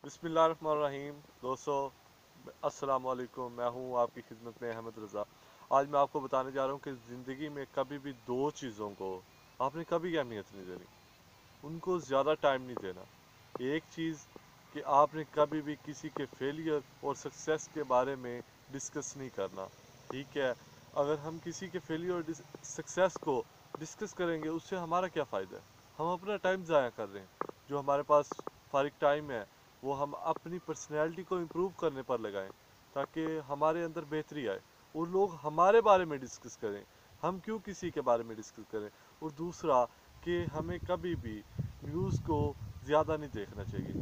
बिस्मिल्लाहिर्रहमानिर्रहीम। दोस्तों अस्सलाम वालेकुम। मैं हूं आपकी खिदमत में अहमद रज़ा। आज मैं आपको बताने जा रहा हूं कि ज़िंदगी में कभी भी दो चीज़ों को आपने कभी अहमियत नहीं देनी, उनको ज़्यादा टाइम नहीं देना। एक चीज़ कि आपने कभी भी किसी के फेलियर और सक्सेस के बारे में डिस्कस नहीं करना। ठीक है, अगर हम किसी के फेलियर और सक्सेस को डिस्कस करेंगे उससे हमारा क्या फ़ायदा है? हम अपना टाइम ज़ाया कर रहे हैं। जो हमारे पास फारिग टाइम है वो हम अपनी पर्सनैलिटी को इम्प्रूव करने पर लगाएं ताकि हमारे अंदर बेहतरी आए और लोग हमारे बारे में डिस्कस करें। हम क्यों किसी के बारे में डिस्कस करें? और दूसरा कि हमें कभी भी न्यूज़ को ज़्यादा नहीं देखना चाहिए।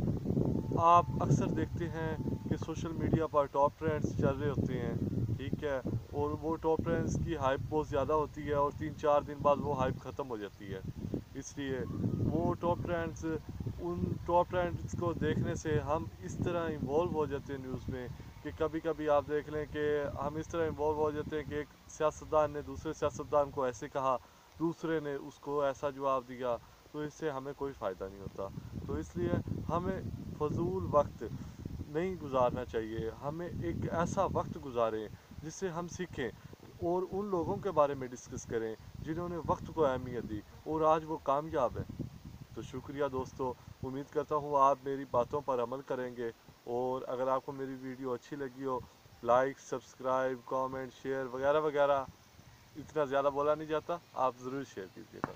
आप अक्सर देखते हैं कि सोशल मीडिया पर टॉप ट्रेंड्स चल रहे होते हैं, ठीक है, और वो टॉप ट्रेंड्स की हाइप बहुत ज़्यादा होती है और 3-4 दिन बाद वो हाइप ख़त्म हो जाती है। इसलिए वो टॉप ट्रेंड्स को देखने से हम इस तरह इन्वॉल्व हो जाते हैं न्यूज़ में कि कभी कभी आप देख लें कि हम इस तरह इन्वॉल्व हो जाते हैं कि एक सियासतदान ने दूसरे सियासतदान को ऐसे कहा, दूसरे ने उसको ऐसा जवाब दिया, तो इससे हमें कोई फ़ायदा नहीं होता। तो इसलिए हमें फजूल वक्त नहीं गुजारना चाहिए। हमें एक ऐसा वक्त गुजारें जिससे हम सीखें और उन लोगों के बारे में डिस्कस करें जिन्होंने वक्त को अहमियत दी और आज वो कामयाब है। तो शुक्रिया दोस्तों, उम्मीद करता हूँ आप मेरी बातों पर अमल करेंगे। और अगर आपको मेरी वीडियो अच्छी लगी हो, लाइक, सब्सक्राइब, कमेंट, शेयर वगैरह वगैरह, इतना ज़्यादा बोला नहीं जाता, आप ज़रूर शेयर कीजिएगा।